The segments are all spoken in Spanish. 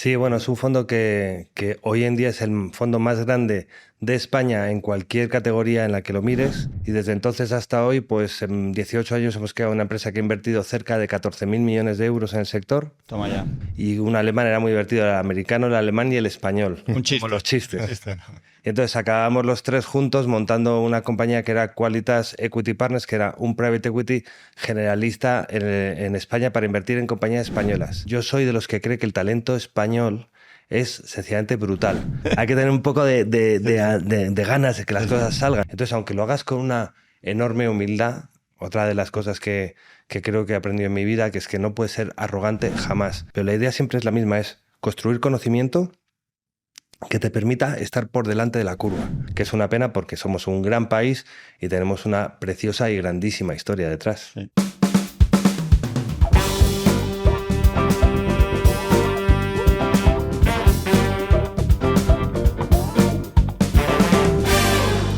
Sí, bueno, es un fondo que hoy en día es el fondo más grande de España en cualquier categoría en la que lo mires, y desde entonces hasta hoy, pues en 18 años hemos creado una empresa que ha invertido cerca de 14.000 millones de euros en el sector. Toma ya. Y un alemán era muy divertido, el americano, el alemán y el español, Un como chiste. los chistes. Chiste, ¿no? Y entonces acabamos los tres juntos montando una compañía que era Qualitas Equity Partners, que era un private equity generalista en España para invertir en compañías españolas. Yo soy de los que cree que el talento español es sencillamente brutal. Hay que tener un poco de ganas de que las cosas salgan. Entonces, aunque lo hagas con una enorme humildad, otra de las cosas que creo que he aprendido en mi vida, que es que no puedes ser arrogante jamás. Pero la idea siempre es la misma, es construir conocimiento que te permita estar por delante de la curva, que es una pena porque somos un gran país y tenemos una preciosa y grandísima historia detrás. Sí.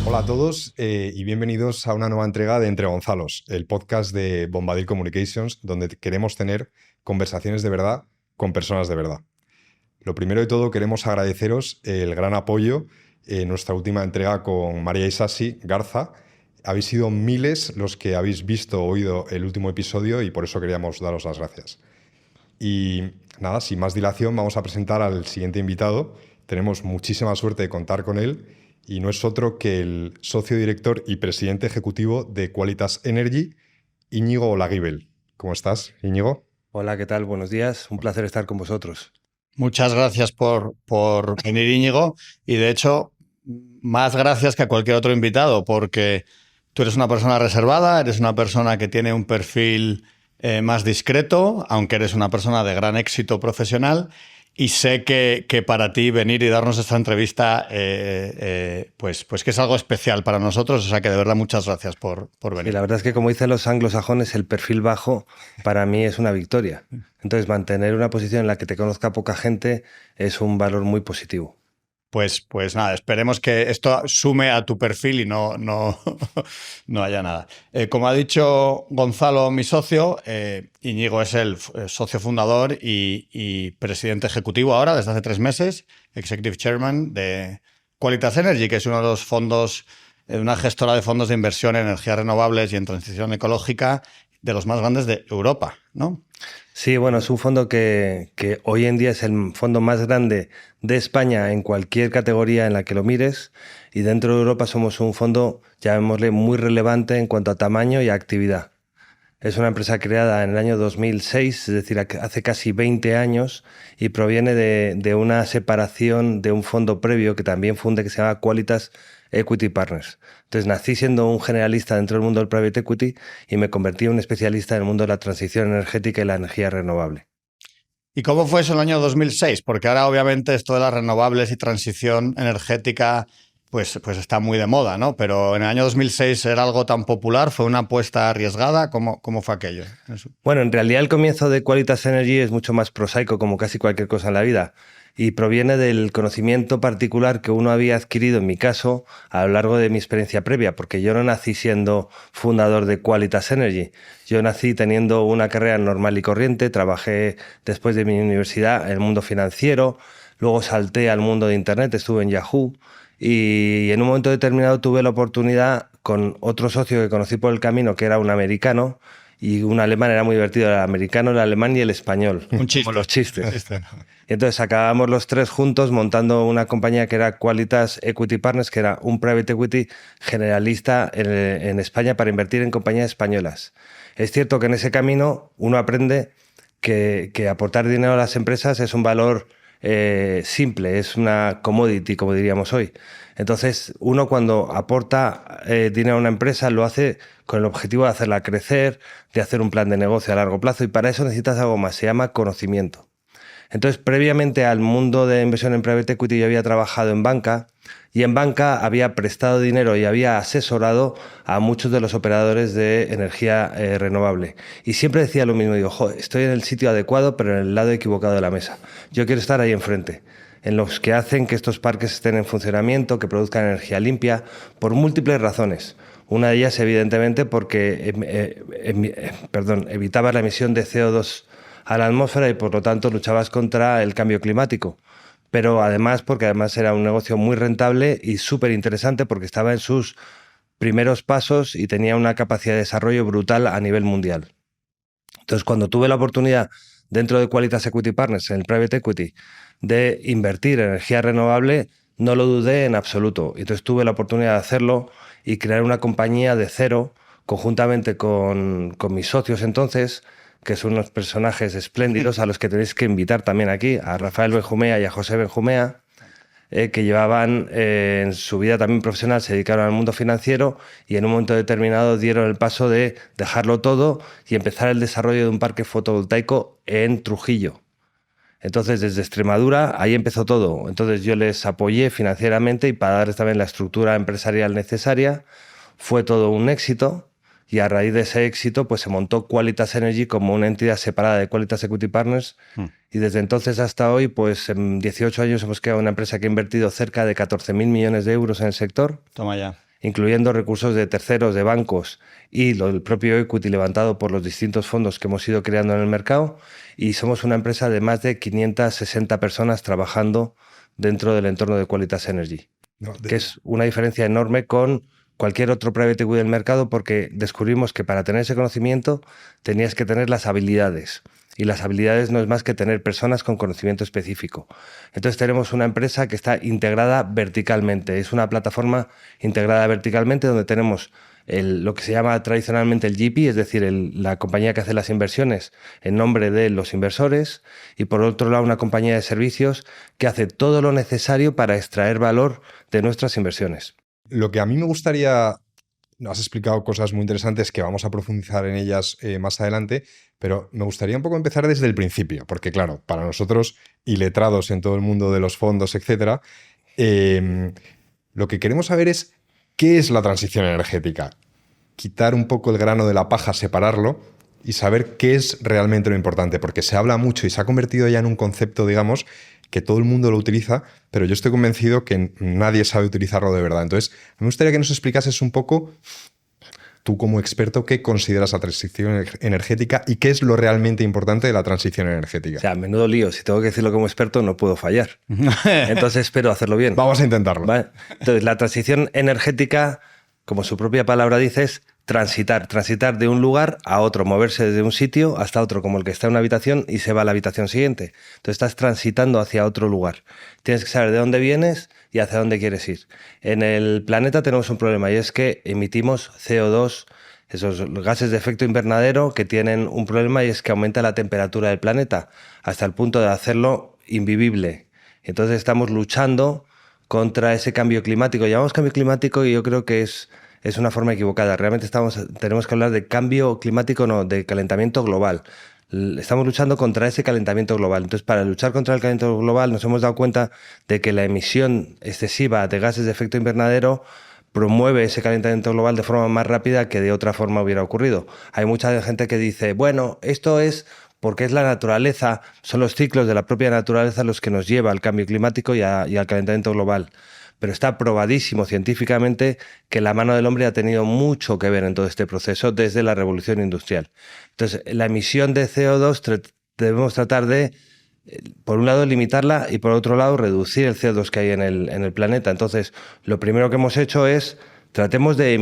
Hola a todos y bienvenidos a una nueva entrega de Entre Gonzalos, el podcast de Bombadil Communications, donde queremos tener conversaciones de verdad con personas de verdad. Lo primero de todo, queremos agradeceros el gran apoyo en nuestra última entrega con María Isasi Garza. Habéis sido miles los que habéis visto o oído el último episodio y por eso queríamos daros las gracias. Y nada, sin más dilación, vamos a presentar al siguiente invitado. Tenemos muchísima suerte de contar con él y no es otro que el socio director y presidente ejecutivo de Qualitas Energy, Íñigo Olaguibel. ¿Cómo estás, Íñigo? Hola, ¿qué tal? Buenos días. Un placer estar con vosotros. Muchas gracias por venir, Íñigo. Y de hecho, más gracias que a cualquier otro invitado, porque tú eres una persona reservada, eres una persona que tiene un perfil más discreto, aunque eres una persona de gran éxito profesional. Y sé que para ti venir y darnos esta entrevista, pues que es algo especial para nosotros. O sea que de verdad muchas gracias por venir. Y la verdad es que, como dicen los anglosajones, el perfil bajo para mí es una victoria. Entonces, mantener una posición en la que te conozca poca gente es un valor muy positivo. Pues nada, esperemos que esto sume a tu perfil y no haya nada. Como ha dicho Gonzalo, mi socio, Íñigo es el socio fundador y presidente ejecutivo ahora, desde hace 3 meses, Executive Chairman de Qualitas Energy, que es uno de los fondos, una gestora de fondos de inversión en energías renovables y en transición ecológica de los más grandes de Europa, ¿no? Sí, bueno, es un fondo que hoy en día es el fondo más grande de España en cualquier categoría en la que lo mires, y dentro de Europa somos un fondo, llamémosle, muy relevante en cuanto a tamaño y actividad. Es una empresa creada en el año 2006, es decir, hace casi 20 años, y proviene de una separación de un fondo previo que también fundé, que se llama Qualitas Equity Partners. Entonces nací siendo un generalista dentro del mundo del private equity y me convertí en un especialista en el mundo de la transición energética y la energía renovable. ¿Y cómo fue eso en el año 2006? Porque ahora obviamente esto de las renovables y transición energética pues está muy de moda, ¿no? Pero en el año 2006 era algo tan popular, ¿fue una apuesta arriesgada? ¿Cómo fue aquello? Bueno, en realidad el comienzo de Qualitas Energy es mucho más prosaico, como casi cualquier cosa en la vida, y proviene del conocimiento particular que uno había adquirido, en mi caso, a lo largo de mi experiencia previa, porque yo no nací siendo fundador de Qualitas Energy. Yo nací teniendo una carrera normal y corriente, trabajé después de mi universidad en el mundo financiero, luego salté al mundo de Internet, estuve en Yahoo, y en un momento determinado tuve la oportunidad, con otro socio que conocí por el camino, que era un americano, y un alemán, era muy divertido, el americano, el alemán y el español. Un chiste. Como los chistes. Chiste, ¿no? Y entonces acabamos los tres juntos montando una compañía que era Qualitas Equity Partners, que era un private equity generalista en España para invertir en compañías españolas. Es cierto que en ese camino uno aprende que aportar dinero a las empresas es un valor simple, es una commodity, como diríamos hoy. Entonces, uno cuando aporta dinero a una empresa lo hace con el objetivo de hacerla crecer, de hacer un plan de negocio a largo plazo, y para eso necesitas algo más, se llama conocimiento. Entonces, previamente al mundo de inversión en private equity, yo había trabajado en banca, y en banca había prestado dinero y había asesorado a muchos de los operadores de energía renovable. Y siempre decía lo mismo, digo, joder, estoy en el sitio adecuado, pero en el lado equivocado de la mesa. Yo quiero estar ahí enfrente, en los que hacen que estos parques estén en funcionamiento, que produzcan energía limpia, por múltiples razones. Una de ellas, evidentemente, porque evitaba la emisión de CO2 a la atmósfera y por lo tanto luchabas contra el cambio climático. Pero además, porque además era un negocio muy rentable y súper interesante porque estaba en sus primeros pasos y tenía una capacidad de desarrollo brutal a nivel mundial. Entonces, cuando tuve la oportunidad dentro de Qualitas Equity Partners, en el Private Equity, de invertir en energía renovable, no lo dudé en absoluto. Entonces tuve la oportunidad de hacerlo y crear una compañía de cero, conjuntamente con mis socios entonces, que son unos personajes espléndidos a los que tenéis que invitar también aquí, a Rafael Benjumea y a José Benjumea, que llevaban en su vida también profesional, se dedicaron al mundo financiero y en un momento determinado dieron el paso de dejarlo todo y empezar el desarrollo de un parque fotovoltaico en Trujillo. Entonces, desde Extremadura, ahí empezó todo. Entonces, yo les apoyé financieramente y para darles también la estructura empresarial necesaria. Fue todo un éxito y a raíz de ese éxito pues se montó Qualitas Energy como una entidad separada de Qualitas Equity Partners y desde entonces hasta hoy pues en 18 años hemos creado una empresa que ha invertido cerca de 14.000 millones de euros en el sector. Toma ya. Incluyendo recursos de terceros, de bancos y el propio equity levantado por los distintos fondos que hemos ido creando en el mercado. Y somos una empresa de más de 560 personas trabajando dentro del entorno de Qualitas Energy, que es una diferencia enorme con cualquier otro private equity del mercado porque descubrimos que para tener ese conocimiento tenías que tener las habilidades. Y las habilidades no es más que tener personas con conocimiento específico. Entonces tenemos una empresa que está integrada verticalmente. Es una plataforma integrada verticalmente donde tenemos lo que se llama tradicionalmente el GP, es decir, la compañía que hace las inversiones en nombre de los inversores, y por otro lado una compañía de servicios que hace todo lo necesario para extraer valor de nuestras inversiones. Lo que a mí me gustaría, has explicado cosas muy interesantes que vamos a profundizar en ellas más adelante, pero me gustaría un poco empezar desde el principio, porque claro, para nosotros, iletrados en todo el mundo de los fondos, etcétera, lo que queremos saber es qué es la transición energética. Quitar un poco el grano de la paja, separarlo y saber qué es realmente lo importante, porque se habla mucho y se ha convertido ya en un concepto, digamos, que todo el mundo lo utiliza, pero yo estoy convencido que nadie sabe utilizarlo de verdad. Entonces, me gustaría que nos explicases un poco, tú como experto, qué consideras la transición energética y qué es lo realmente importante de la transición energética. O sea, menudo lío. Si tengo que decirlo como experto, no puedo fallar. Entonces espero hacerlo bien. Vamos a intentarlo. ¿Vale? Entonces, la transición energética, como su propia palabra dice, es transitar de un lugar a otro, moverse desde un sitio hasta otro, como el que está en una habitación y se va a la habitación siguiente. Entonces estás transitando hacia otro lugar. Tienes que saber de dónde vienes y hacia dónde quieres ir. En el planeta tenemos un problema y es que emitimos CO2, esos gases de efecto invernadero que tienen un problema y es que aumenta la temperatura del planeta hasta el punto de hacerlo invivible. Entonces estamos luchando contra ese cambio climático. Llamamos cambio climático y yo creo que es una forma equivocada. Realmente tenemos que hablar de cambio climático, no, de calentamiento global. Estamos luchando contra ese calentamiento global. Entonces, para luchar contra el calentamiento global nos hemos dado cuenta de que la emisión excesiva de gases de efecto invernadero promueve ese calentamiento global de forma más rápida que de otra forma hubiera ocurrido. Hay mucha gente que dice, bueno, esto es porque es la naturaleza, son los ciclos de la propia naturaleza los que nos lleva al cambio climático y al calentamiento global. Pero está probadísimo científicamente que la mano del hombre ha tenido mucho que ver en todo este proceso desde la revolución industrial. Entonces, la emisión de CO2 debemos tratar de, por un lado, limitarla y por otro lado, reducir el CO2 que hay en el planeta. Entonces, lo primero que hemos hecho es, tratemos de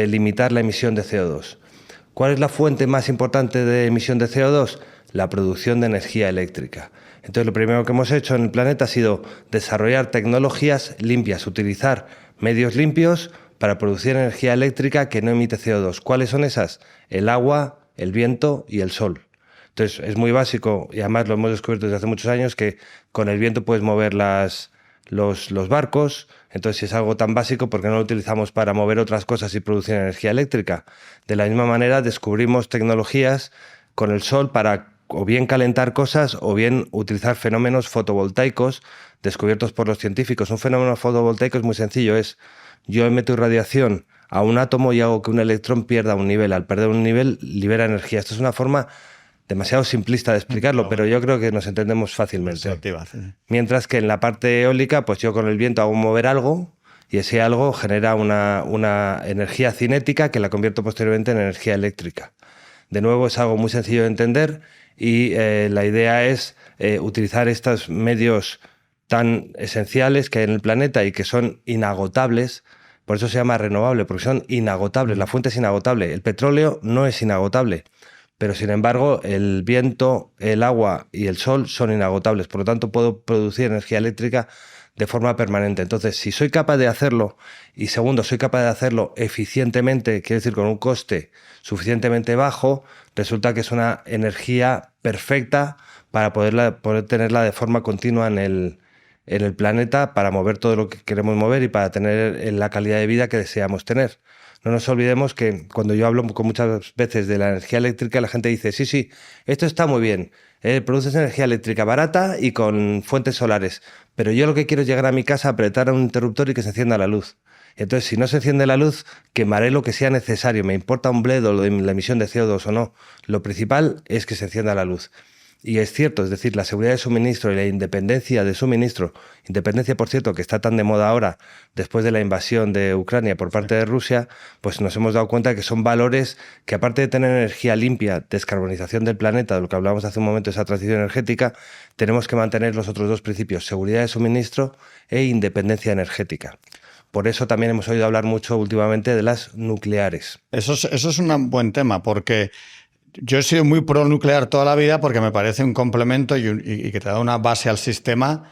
limitar la emisión de CO2. ¿Cuál es la fuente más importante de emisión de CO2? La producción de energía eléctrica. Entonces, lo primero que hemos hecho en el planeta ha sido desarrollar tecnologías limpias, utilizar medios limpios para producir energía eléctrica que no emite CO2. ¿Cuáles son esas? El agua, el viento y el sol. Entonces, es muy básico y además lo hemos descubierto desde hace muchos años que con el viento puedes mover los barcos. Entonces, si es algo tan básico, ¿por qué no lo utilizamos para mover otras cosas y producir energía eléctrica? De la misma manera, descubrimos tecnologías con el sol para o bien calentar cosas o bien utilizar fenómenos fotovoltaicos descubiertos por los científicos. Un fenómeno fotovoltaico es muy sencillo, yo meto irradiación a un átomo y hago que un electrón pierda un nivel. Al perder un nivel, libera energía. Esto es una forma demasiado simplista de explicarlo, pero yo creo que nos entendemos fácilmente. Mientras que en la parte eólica, pues yo con el viento hago mover algo y ese algo genera una energía cinética que la convierto posteriormente en energía eléctrica. De nuevo, es algo muy sencillo de entender y la idea es utilizar estos medios tan esenciales que hay en el planeta y que son inagotables. Por eso se llama renovable, porque son inagotables, la fuente es inagotable. El petróleo no es inagotable, pero sin embargo el viento, el agua y el sol son inagotables. Por lo tanto, puedo producir energía eléctrica de forma permanente. Entonces, si soy capaz de hacerlo, y segundo, soy capaz de hacerlo eficientemente, quiere decir con un coste suficientemente bajo, resulta que es una energía perfecta para poder tenerla de forma continua en el planeta, para mover todo lo que queremos mover y para tener la calidad de vida que deseamos tener. No nos olvidemos que cuando yo hablo muchas veces de la energía eléctrica, la gente dice, sí, esto está muy bien, produces energía eléctrica barata y con fuentes solares, pero yo lo que quiero es llegar a mi casa, apretar un interruptor y que se encienda la luz. Entonces, si no se enciende la luz, quemaré lo que sea necesario, me importa un bledo la emisión de CO2 o no. Lo principal es que se encienda la luz. Y es cierto, es decir, la seguridad de suministro y la independencia de suministro, independencia, por cierto, que está tan de moda ahora, después de la invasión de Ucrania por parte de Rusia, pues nos hemos dado cuenta que son valores que, aparte de tener energía limpia, descarbonización del planeta, de lo que hablábamos hace un momento, esa transición energética, tenemos que mantener los otros dos principios, seguridad de suministro e independencia energética. Por eso también hemos oído hablar mucho últimamente de las nucleares. Eso es un buen tema, porque yo he sido muy pro nuclear toda la vida porque me parece un complemento y que te da una base al sistema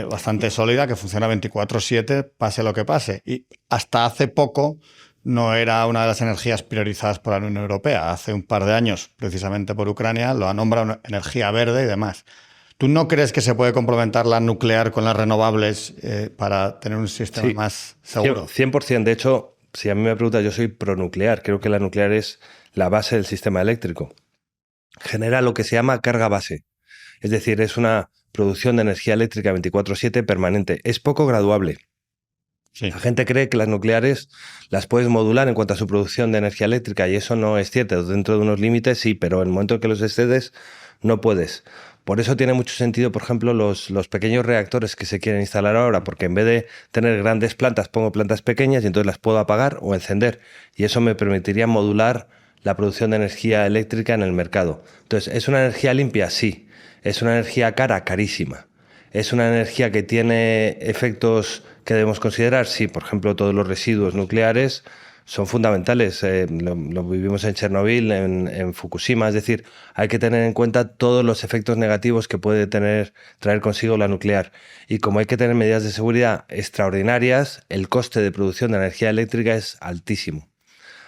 bastante sólida, que funciona 24/7, pase lo que pase. Y hasta hace poco no era una de las energías priorizadas por la Unión Europea. Hace un par de años, precisamente por Ucrania, lo ha nombrado energía verde y demás. ¿Tú no crees que se puede complementar la nuclear con las renovables para tener un sistema más seguro? 100%. De hecho, si a mí me preguntas, yo soy pronuclear. Creo que la nuclear es la base del sistema eléctrico. Genera lo que se llama carga base. Es decir, es una producción de energía eléctrica 24/7 permanente. Es poco graduable. Sí. La gente cree que las nucleares las puedes modular en cuanto a su producción de energía eléctrica y eso no es cierto. Dentro de unos límites sí, pero en el momento en que los excedes no puedes. Por eso tiene mucho sentido, por ejemplo, los pequeños reactores que se quieren instalar ahora, porque en vez de tener grandes plantas, pongo plantas pequeñas y entonces las puedo apagar o encender. Y eso me permitiría modular la producción de energía eléctrica en el mercado. Entonces, ¿es una energía limpia? Sí. ¿Es una energía cara? Carísima. ¿Es una energía que tiene efectos que debemos considerar? Sí, por ejemplo, todos los residuos nucleares son fundamentales. Lo vivimos en Chernobyl, en Fukushima. Es decir, hay que tener en cuenta todos los efectos negativos que puede traer consigo la nuclear. Y como hay que tener medidas de seguridad extraordinarias, el coste de producción de energía eléctrica es altísimo.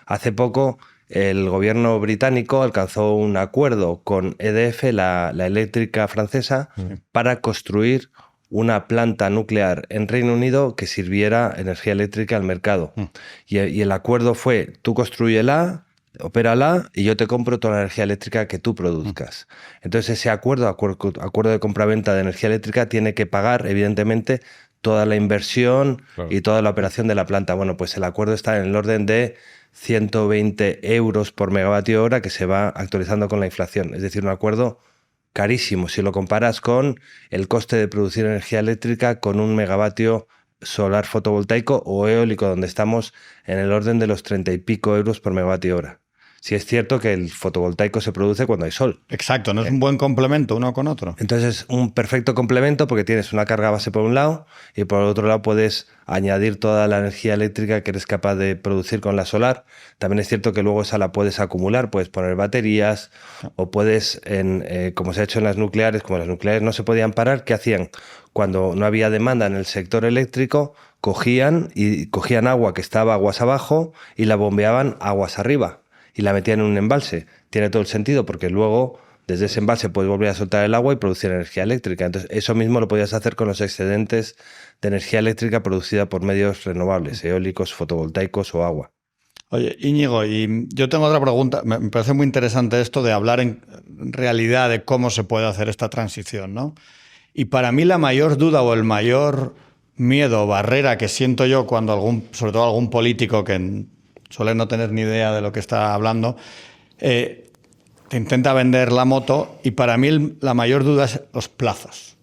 Hace poco, el gobierno británico alcanzó un acuerdo con EDF, la eléctrica francesa, para construir una planta nuclear en Reino Unido que sirviera energía eléctrica al mercado. Y el acuerdo fue, tú construyela, opérala y yo te compro toda la energía eléctrica que tú produzcas. Entonces ese acuerdo de compraventa de energía eléctrica tiene que pagar, evidentemente, toda la inversión y toda la operación de la planta. Bueno, pues el acuerdo está en el orden de 120 euros por megavatio hora, que se va actualizando con la inflación. Es decir, un acuerdo carísimo si lo comparas con el coste de producir energía eléctrica con un megavatio solar fotovoltaico o eólico, donde estamos en el orden de los 30 y pico euros por megavatio hora. Sí es cierto que el fotovoltaico se produce cuando hay sol. Exacto, no es un buen complemento uno con otro. Entonces es un perfecto complemento porque tienes una carga base por un lado y por el otro lado puedes añadir toda la energía eléctrica que eres capaz de producir con la solar. También es cierto que luego esa la puedes acumular, puedes poner baterías o puedes, como se ha hecho en las nucleares, como las nucleares no se podían parar, ¿qué hacían? Cuando no había demanda en el sector eléctrico, cogían agua que estaba aguas abajo y la bombeaban aguas arriba y la metían en un embalse. Tiene todo el sentido porque luego desde ese embalse puedes volver a soltar el agua y producir energía eléctrica. Entonces eso mismo lo podías hacer con los excedentes de energía eléctrica producida por medios renovables, eólicos, fotovoltaicos o agua. Oye, Íñigo, y yo tengo otra pregunta. Me parece muy interesante esto de hablar en realidad de cómo se puede hacer esta transición, ¿no? Y para mí la mayor duda o el mayor miedo o barrera que siento yo cuando sobre todo algún político que suele no tener ni idea de lo que está hablando, te intenta vender la moto y para mí la mayor duda es los plazos.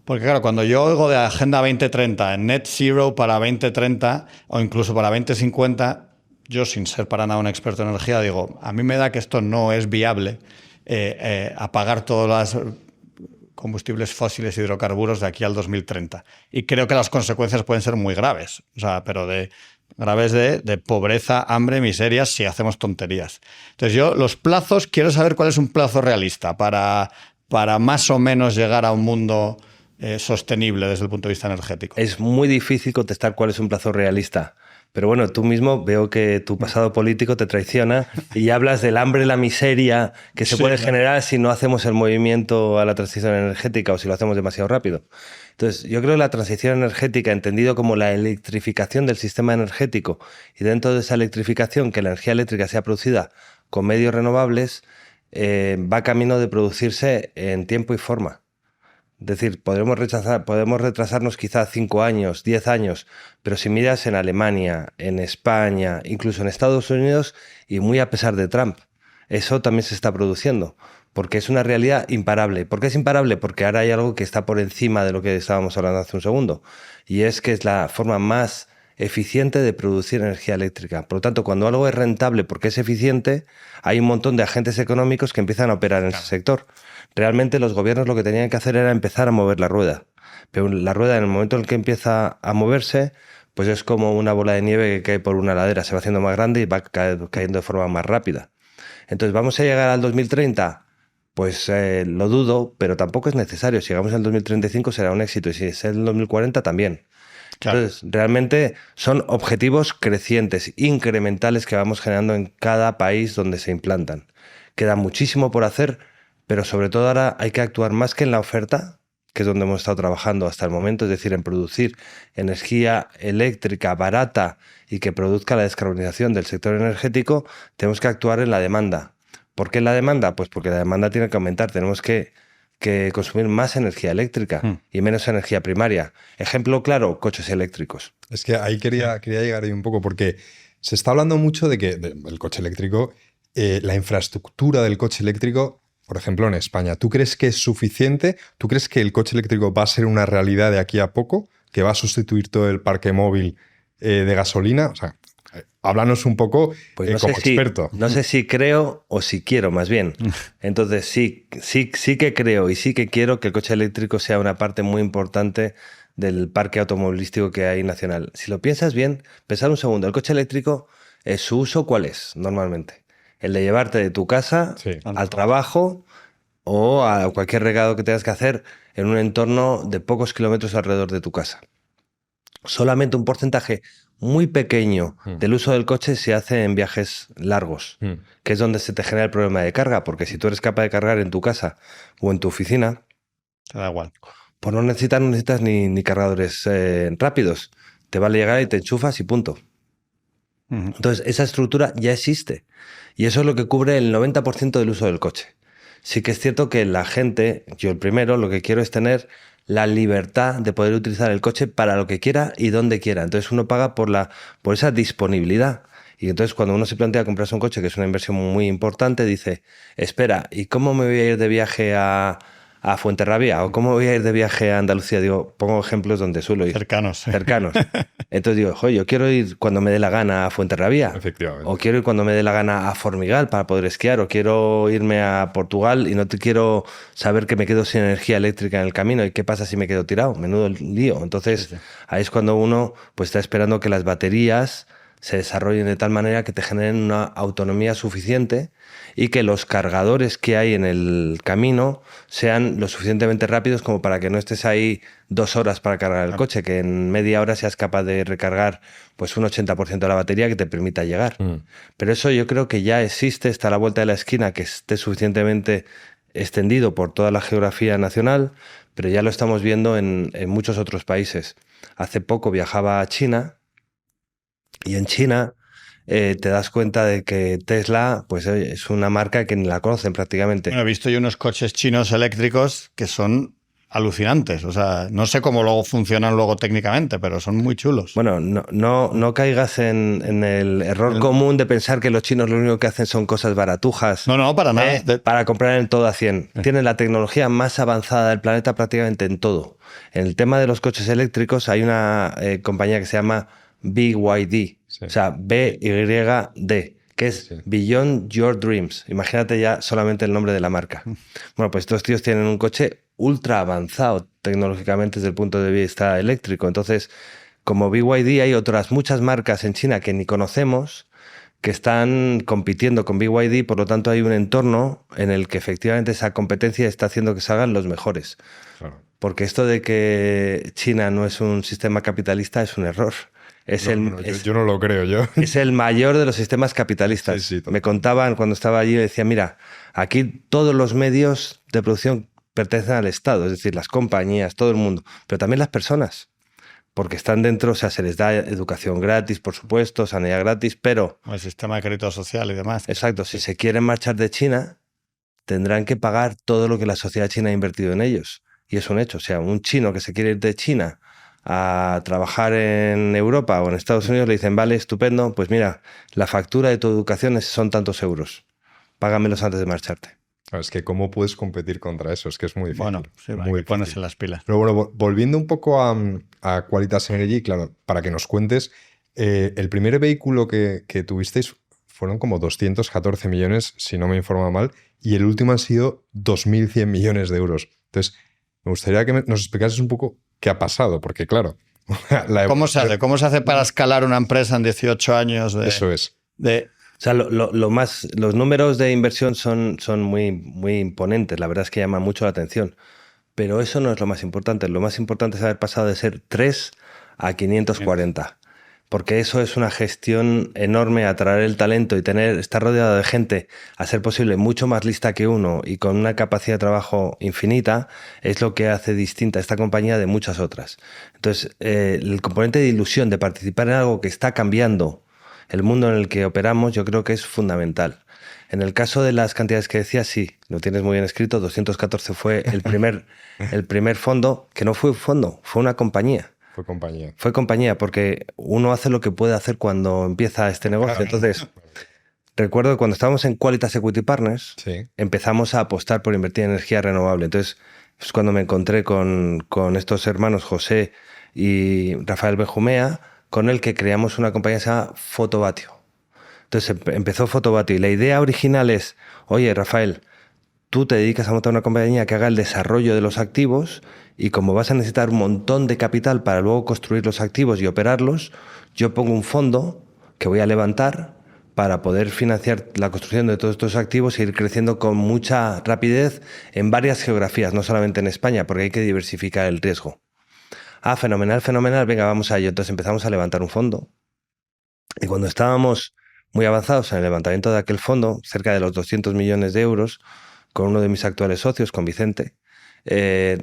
Porque claro, cuando yo oigo de Agenda 2030, Net Zero para 2030 o incluso para 2050, yo sin ser para nada un experto en energía digo, a mí me da que esto no es viable apagar todos los combustibles fósiles y hidrocarburos de aquí al 2030. Y creo que las consecuencias pueden ser muy graves, o sea, pero graves de pobreza, hambre, miseria, si hacemos tonterías. Entonces yo, los plazos, quiero saber cuál es un plazo realista para más o menos llegar a un mundo sostenible desde el punto de vista energético. Es muy difícil contestar cuál es un plazo realista. Pero bueno, tú mismo veo que tu pasado político te traiciona y hablas del hambre y la miseria que se puede generar si no hacemos el movimiento a la transición energética o si lo hacemos demasiado rápido. Entonces, yo creo que la transición energética, entendido como la electrificación del sistema energético, y dentro de esa electrificación que la energía eléctrica sea producida con medios renovables, va camino de producirse en tiempo y forma. Es decir, podemos retrasarnos quizá 5 años, 10 años, pero si miras en Alemania, en España, incluso en Estados Unidos, y muy a pesar de Trump, eso también se está produciendo, porque es una realidad imparable. ¿Por qué es imparable? Porque ahora hay algo que está por encima de lo que estábamos hablando hace un segundo, y es que es la forma más eficiente de producir energía eléctrica. Por lo tanto, cuando algo es rentable porque es eficiente, hay un montón de agentes económicos que empiezan a operar en ese sector. Realmente los gobiernos lo que tenían que hacer era empezar a mover la rueda. Pero la rueda, en el momento en el que empieza a moverse, pues es como una bola de nieve que cae por una ladera, se va haciendo más grande y va cayendo de forma más rápida. Entonces, ¿vamos a llegar al 2030? Pues lo dudo, pero tampoco es necesario. Si llegamos al 2035 será un éxito y si es el 2040 también. Claro. Entonces, realmente son objetivos crecientes, incrementales que vamos generando en cada país donde se implantan. Queda muchísimo por hacer, pero sobre todo ahora hay que actuar más que en la oferta, que es donde hemos estado trabajando hasta el momento, es decir, en producir energía eléctrica barata y que produzca la descarbonización del sector energético. Tenemos que actuar en la demanda. ¿Por qué en la demanda? Pues porque la demanda tiene que aumentar. Tenemos que consumir más energía eléctrica y menos energía primaria. Ejemplo claro, coches eléctricos. Es que ahí quería llegar ahí un poco, porque se está hablando mucho de que el coche eléctrico, la infraestructura del coche eléctrico, por ejemplo, en España, ¿tú crees que es suficiente? ¿Tú crees que el coche eléctrico va a ser una realidad de aquí a poco? ¿Que va a sustituir todo el parque móvil de gasolina? O sea, háblanos un poco pues como experto. No sé si creo o si quiero, más bien. Entonces sí que creo y sí que quiero que el coche eléctrico sea una parte muy importante del parque automovilístico que hay nacional. Si lo piensas bien, pensad un segundo, el coche eléctrico, ¿su uso cuál es normalmente? El de llevarte de tu casa al trabajo o a cualquier recado que tengas que hacer en un entorno de pocos kilómetros alrededor de tu casa. Solamente un porcentaje muy pequeño del uso del coche se hace en viajes largos, que es donde se te genera el problema de carga, porque si tú eres capaz de cargar en tu casa o en tu oficina, te da igual. Pues no necesitas ni cargadores rápidos. Te vale llegar y te enchufas y punto. Entonces, esa estructura ya existe. Y eso es lo que cubre el 90% del uso del coche. Sí que es cierto que la gente, yo el primero, lo que quiero es tener la libertad de poder utilizar el coche para lo que quiera y donde quiera. Entonces uno paga por esa disponibilidad. Y entonces cuando uno se plantea comprarse un coche, que es una inversión muy importante, dice, espera, ¿y cómo me voy a ir de viaje a Fuenterrabía? ¿O cómo voy a ir de viaje a Andalucía? Digo, pongo ejemplos donde suelo ir. Cercanos. Entonces digo, joder, yo quiero ir cuando me dé la gana a Fuenterrabía. Efectivamente. O quiero ir cuando me dé la gana a Formigal para poder esquiar. O quiero irme a Portugal y no te quiero saber que me quedo sin energía eléctrica en el camino. ¿Y qué pasa si me quedo tirado? Menudo lío. Entonces, ahí es cuando uno pues está esperando que las baterías se desarrollen de tal manera que te generen una autonomía suficiente y que los cargadores que hay en el camino sean lo suficientemente rápidos como para que no estés ahí 2 horas para cargar el coche, que en media hora seas capaz de recargar pues un 80% de la batería que te permita llegar. Pero eso yo creo que ya existe, está a la vuelta de la esquina, que esté suficientemente extendido por toda la geografía nacional, pero ya lo estamos viendo en muchos otros países. Hace poco viajaba a China y en China te das cuenta de que Tesla pues, es una marca que ni la conocen prácticamente. Bueno, he visto yo unos coches chinos eléctricos que son alucinantes. O sea, no sé cómo luego funcionan luego técnicamente, pero son muy chulos. Bueno, no caigas en el error común de pensar que los chinos lo único que hacen son cosas baratujas. No, para nada. Para comprar en todo a 100. Tienen la tecnología más avanzada del planeta prácticamente en todo. En el tema de los coches eléctricos hay una compañía que se llama BYD, o sea, BYD, que es Sí. Beyond Your Dreams. Imagínate ya solamente el nombre de la marca. Bueno, pues estos tíos tienen un coche ultra avanzado tecnológicamente desde el punto de vista eléctrico. Entonces, como BYD, hay otras muchas marcas en China que ni conocemos que están compitiendo con BYD, por lo tanto hay un entorno en el que efectivamente esa competencia está haciendo que salgan los mejores. Claro. Porque esto de que China no es un sistema capitalista es un error. Yo no lo creo, yo. Es el mayor de los sistemas capitalistas. Sí, Me contaban cuando estaba allí, decían, mira, aquí todos los medios de producción pertenecen al Estado, es decir, las compañías, todo el mundo, pero también las personas, porque están dentro, o sea, se les da educación gratis, por supuesto, sanidad gratis, pero... El sistema de crédito social y demás. Exacto, si se quieren marchar de China, tendrán que pagar todo lo que la sociedad china ha invertido en ellos. Y es un hecho, o sea, un chino que se quiere ir de China a trabajar en Europa o en Estados Unidos le dicen, vale, estupendo, pues mira, la factura de tu educación son tantos euros, págamelos antes de marcharte. Es que ¿cómo puedes competir contra eso? Es que es muy difícil. Bueno, sí, muy difícil. ponerse las pilas. Pero bueno, volviendo un poco a Qualitas Energy, claro, para que nos cuentes, el primer vehículo que tuvisteis fueron como 214 millones, si no me informa mal, y el último han sido 2.100 millones de euros. Entonces, me gustaría que nos explicases un poco qué ha pasado, porque claro... ¿Cómo se hace? ¿Cómo se hace para escalar una empresa en 18 años? Eso es. O sea, los números de inversión son muy, muy imponentes. La verdad es que llama mucho la atención. Pero eso no es lo más importante. Lo más importante es haber pasado de ser 3 a 540. Porque eso es una gestión enorme, atraer el talento y estar rodeado de gente, a ser posible, mucho más lista que uno y con una capacidad de trabajo infinita, es lo que hace distinta a esta compañía de muchas otras. Entonces, el componente de ilusión, de participar en algo que está cambiando el mundo en el que operamos, yo creo que es fundamental. En el caso de las cantidades que decías, sí, lo tienes muy bien escrito, 214 fue el primer fondo, que no fue un fondo, fue una compañía. Fue compañía. Fue compañía, porque uno hace lo que puede hacer cuando empieza este negocio. Entonces, recuerdo que cuando estábamos en Qualitas Equity Partners, Sí. empezamos a apostar por invertir en energía renovable. Entonces, es cuando me encontré con estos hermanos José y Rafael Benjumea, con el que creamos una compañía que se llama Fotovatio. Entonces empezó Fotovatio y la idea original es, oye, Rafael, tú te dedicas a montar una compañía que haga el desarrollo de los activos y como vas a necesitar un montón de capital para luego construir los activos y operarlos, yo pongo un fondo que voy a levantar para poder financiar la construcción de todos estos activos e ir creciendo con mucha rapidez en varias geografías, no solamente en España, porque hay que diversificar el riesgo. Ah, fenomenal, fenomenal, venga, vamos a ello. Entonces empezamos a levantar un fondo y cuando estábamos muy avanzados en el levantamiento de aquel fondo, cerca de los 200 millones de euros, con uno de mis actuales socios, con Vicente,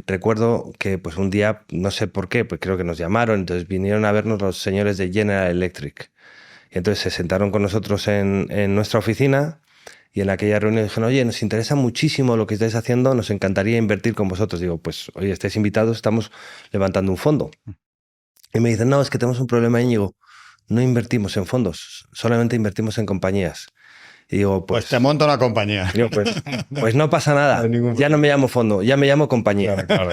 recuerdo que pues un día, no sé por qué, pues creo que nos llamaron, entonces vinieron a vernos los señores de General Electric. Y entonces se sentaron con nosotros en nuestra oficina y en aquella reunión dijeron, oye, nos interesa muchísimo lo que estáis haciendo, nos encantaría invertir con vosotros. Digo, pues, oye, estáis invitados, estamos levantando un fondo. Y me dicen, no, es que tenemos un problema, Íñigo. No invertimos en fondos, solamente invertimos en compañías. Y digo, Pues te monta una compañía. Digo, pues no pasa nada, ya no me llamo fondo, ya me llamo compañía. Claro.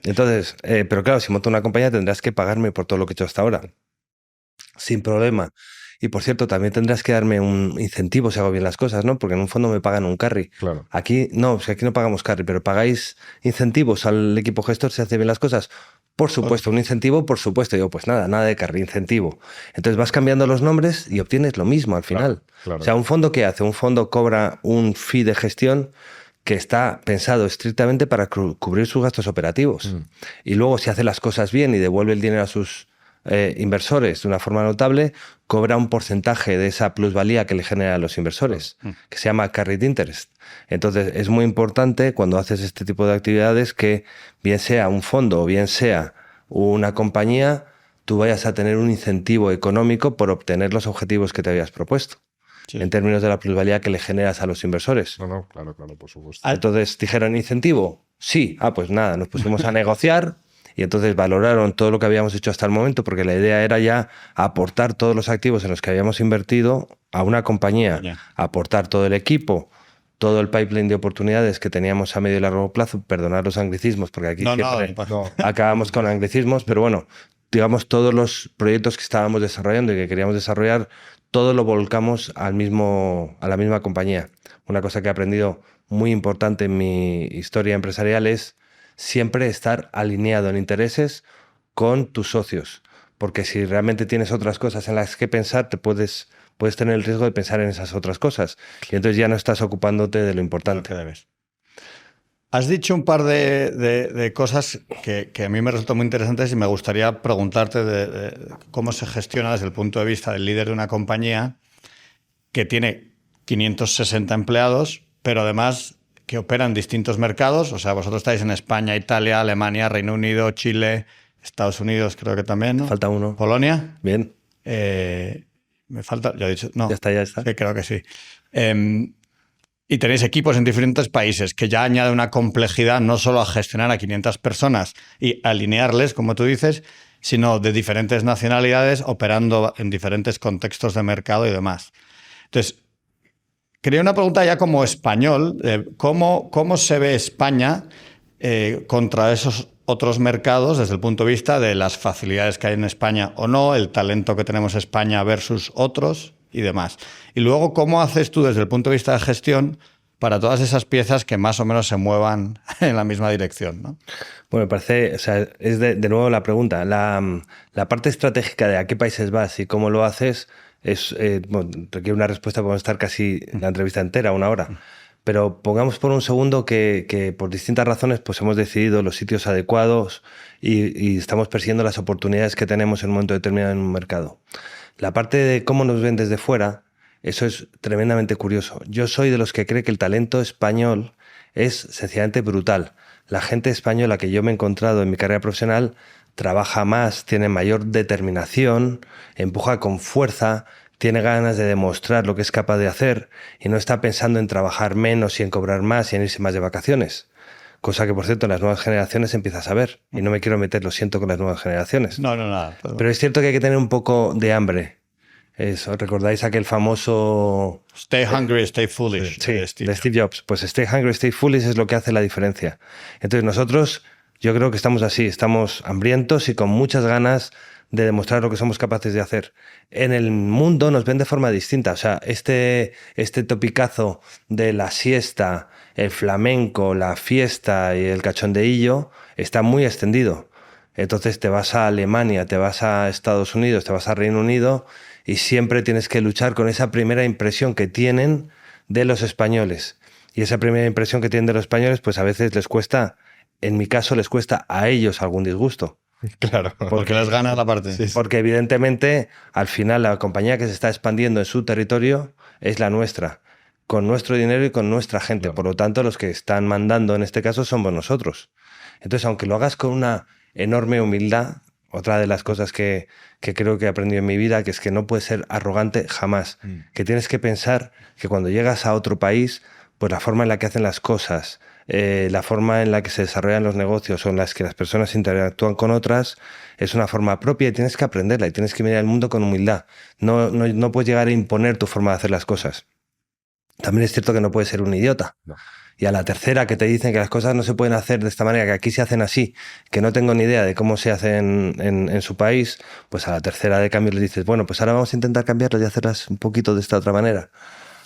Entonces, pero claro, si monto una compañía tendrás que pagarme por todo lo que he hecho hasta ahora. Sin problema. Y por cierto, también tendrás que darme un incentivo si hago bien las cosas, ¿no? Porque en un fondo me pagan un carry. Claro. Aquí no, pues aquí no pagamos carry, pero ¿pagáis incentivos al equipo gestor si hace bien las cosas? Por supuesto, un incentivo, por supuesto. Digo, pues nada de carry, incentivo. Entonces vas cambiando los nombres y obtienes lo mismo al final. Claro. O sea, ¿un fondo qué hace? Un fondo cobra un fee de gestión que está pensado estrictamente para cubrir sus gastos operativos. Y luego, si hace las cosas bien y devuelve el dinero a sus inversores de una forma notable, cobra un porcentaje de esa plusvalía que le genera a los inversores, que se llama carried interest. Entonces, es muy importante cuando haces este tipo de actividades que, bien sea un fondo o bien sea una compañía, tú vayas a tener un incentivo económico por obtener los objetivos que te habías propuesto. Sí. En términos de la plusvalía que le generas a los inversores. No, claro, por supuesto. Entonces, ¿dijeron incentivo? Sí. Pues nada, nos pusimos a negociar. Y entonces valoraron todo lo que habíamos hecho hasta el momento, porque la idea era ya aportar todos los activos en los que habíamos invertido a una compañía, aportar todo el equipo, todo el pipeline de oportunidades que teníamos a medio y largo plazo, perdonar los anglicismos, porque aquí siempre acabamos con anglicismos, pero bueno, digamos, todos los proyectos que estábamos desarrollando y que queríamos desarrollar, todo lo volcamos a la misma compañía. Una cosa que he aprendido muy importante en mi historia empresarial es siempre estar alineado en intereses con tus socios, porque si realmente tienes otras cosas en las que pensar, puedes tener el riesgo de pensar en esas otras cosas y entonces ya no estás ocupándote de lo importante. Lo que debes. Has dicho un par de cosas que a mí me resultan muy interesantes y me gustaría preguntarte de cómo se gestiona desde el punto de vista del líder de una compañía que tiene 560 empleados, pero además que opera en distintos mercados. O sea, vosotros estáis en España, Italia, Alemania, Reino Unido, Chile, Estados Unidos creo que también, ¿no? Falta uno. Polonia. Bien. Me falta, ya he dicho, no. Ya está. Sí, creo que sí. Y tenéis equipos en diferentes países, que ya añade una complejidad no solo a gestionar a 500 personas y alinearles, como tú dices, sino de diferentes nacionalidades operando en diferentes contextos de mercado y demás. Entonces, quería una pregunta ya como español, ¿cómo se ve España contra esos otros mercados desde el punto de vista de las facilidades que hay en España o no, el talento que tenemos en España versus otros y demás? Y luego, ¿cómo haces tú desde el punto de vista de gestión para todas esas piezas que más o menos se muevan en la misma dirección, ¿no? Bueno, me parece, o sea, es de nuevo la pregunta. La parte estratégica de a qué países vas y cómo lo haces bueno, requiere una respuesta, podemos estar casi la entrevista entera, 1 hora. Pero pongamos por un segundo que por distintas razones pues hemos decidido los sitios adecuados y estamos persiguiendo las oportunidades que tenemos en un momento determinado en un mercado. La parte de cómo nos ven desde fuera, eso es tremendamente curioso. Yo soy de los que cree que el talento español es sencillamente brutal. La gente española que yo me he encontrado en mi carrera profesional trabaja más, tiene mayor determinación, empuja con fuerza, tiene ganas de demostrar lo que es capaz de hacer y no está pensando en trabajar menos y en cobrar más y en irse más de vacaciones. Cosa que, por cierto, en las nuevas generaciones empiezas a ver. Y no me quiero meter, lo siento, con las nuevas generaciones. No, nada. Pero es cierto que hay que tener un poco de hambre. Eso, ¿recordáis aquel famoso... Stay hungry, stay foolish. Sí, de Steve Jobs. Pues stay hungry, stay foolish es lo que hace la diferencia. Entonces nosotros, yo creo que estamos así, estamos hambrientos y con muchas ganas de demostrar lo que somos capaces de hacer. En el mundo nos ven de forma distinta. O sea, este topicazo de la siesta, el flamenco, la fiesta y el cachondeillo está muy extendido. Entonces te vas a Alemania, te vas a Estados Unidos, te vas a Reino Unido y siempre tienes que luchar con esa primera impresión que tienen de los españoles. Y esa primera impresión que tienen de los españoles, pues a veces les cuesta, en mi caso les cuesta a ellos algún disgusto. Claro, porque les gana la parte. Sí. Porque evidentemente al final la compañía que se está expandiendo en su territorio es la nuestra, con nuestro dinero y con nuestra gente. Claro. Por lo tanto, los que están mandando en este caso somos nosotros. Entonces, aunque lo hagas con una enorme humildad, otra de las cosas que creo que he aprendido en mi vida, que es que no puedes ser arrogante jamás, que tienes que pensar que cuando llegas a otro país, pues la forma en la que hacen las cosas, la forma en la que se desarrollan los negocios o en las que las personas interactúan con otras es una forma propia y tienes que aprenderla y tienes que mirar el mundo con humildad. No puedes llegar a imponer tu forma de hacer las cosas. También es cierto que no puedes ser un idiota. No. Y a la tercera que te dicen que las cosas no se pueden hacer de esta manera, que aquí se hacen así, que no tengo ni idea de cómo se hacen en su país, pues a la tercera de cambio les dices, bueno, pues ahora vamos a intentar cambiarlo y hacerlas un poquito de esta otra manera.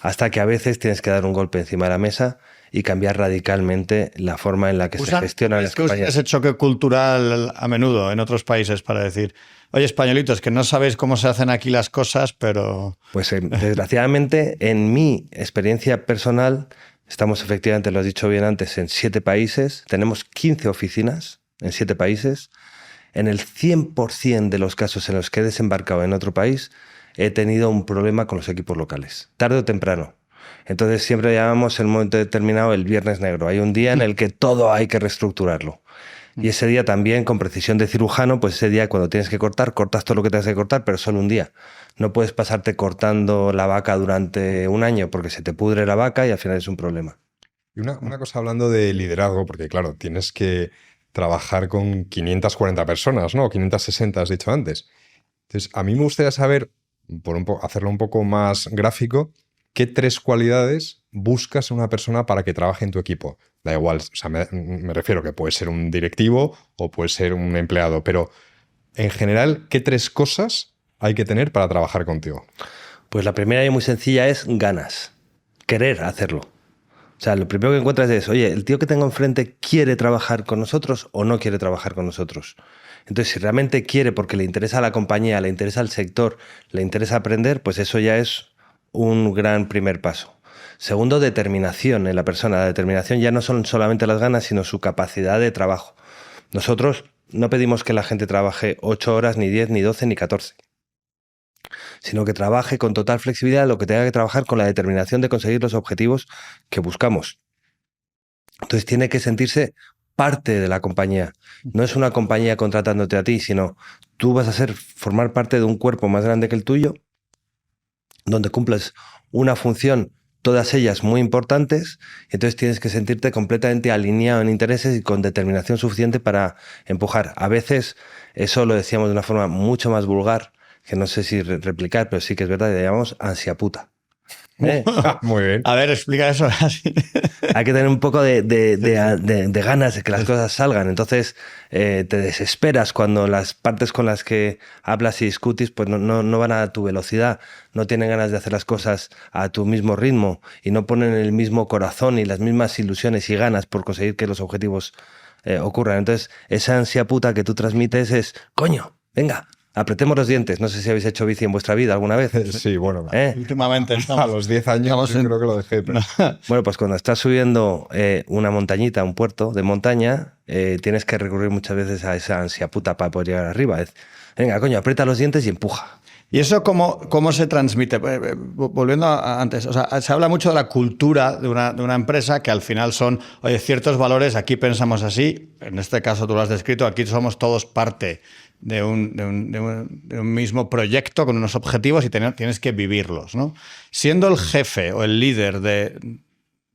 Hasta que a veces tienes que dar un golpe encima de la mesa y cambiar radicalmente la forma en la que se gestionan las compañías. Ese choque cultural a menudo en otros países para decir, oye, españolitos, que no sabéis cómo se hacen aquí las cosas, pero... Pues desgraciadamente, en mi experiencia personal, estamos efectivamente, lo has dicho bien antes, en 7 países, tenemos 15 oficinas en 7 países. En el 100% de los casos en los que he desembarcado en otro país, he tenido un problema con los equipos locales, tarde o temprano. Entonces siempre llamamos el momento determinado el viernes negro. Hay un día en el que todo hay que reestructurarlo. Y ese día también, con precisión de cirujano, pues ese día cuando tienes que cortar, cortas todo lo que tengas que cortar, pero solo un día. No puedes pasarte cortando la vaca durante un año porque se te pudre la vaca y al final es un problema. Y una cosa hablando de liderazgo, porque claro, tienes que trabajar con 540 personas, ¿no? 560 has dicho antes. Entonces, a mí me gustaría saber, hacerlo un poco más gráfico, ¿qué 3 cualidades buscas en una persona para que trabaje en tu equipo? Da igual, o sea, me refiero que puede ser un directivo o puede ser un empleado, pero En general, ¿qué 3 cosas hay que tener para trabajar contigo? Pues la primera y muy sencilla es ganas, querer hacerlo. O sea, lo primero que encuentras es, oye, ¿el tío que tengo enfrente quiere trabajar con nosotros o no quiere trabajar con nosotros? Entonces, si realmente quiere porque le interesa a la compañía, le interesa el sector, le interesa aprender, pues eso ya es un gran primer paso. Segundo, determinación en la persona. La determinación ya no son solamente las ganas, sino su capacidad de trabajo. Nosotros no pedimos que la gente trabaje 8 horas, ni 10, ni 12, ni 14. Sino que trabaje con total flexibilidad lo que tenga que trabajar con la determinación de conseguir los objetivos que buscamos. Entonces tiene que sentirse parte de la compañía. No es una compañía contratándote a ti, sino tú vas a formar parte de un cuerpo más grande que el tuyo, donde cumples una función, todas ellas muy importantes, y entonces tienes que sentirte completamente alineado en intereses y con determinación suficiente para empujar. A veces, eso lo decíamos de una forma mucho más vulgar, que no sé si replicar, pero sí que es verdad, le llamamos ansia puta. Muy bien. A ver, explica eso. Hay que tener un poco de ganas de que las cosas salgan. Entonces te desesperas cuando las partes con las que hablas y discutes pues no van a tu velocidad, no tienen ganas de hacer las cosas a tu mismo ritmo y no ponen el mismo corazón y las mismas ilusiones y ganas por conseguir que los objetivos ocurran. Entonces esa ansia puta que tú transmites es, coño, venga, apretemos los dientes. No sé si habéis hecho bici en vuestra vida alguna vez. Sí, bueno, Últimamente a los 10 años yo creo que lo dejé. Pero... Bueno, pues cuando estás subiendo una montañita, un puerto de montaña, tienes que recurrir muchas veces a esa ansia puta para poder llegar arriba. Venga, coño, aprieta los dientes y empuja. ¿Y eso cómo se transmite? Volviendo a antes, o sea, se habla mucho de la cultura de una empresa que al final son, oye, ciertos valores, aquí pensamos así, en este caso tú lo has descrito, aquí somos todos parte de un mismo proyecto con unos objetivos y tienes que vivirlos, ¿no? Siendo el jefe o el líder de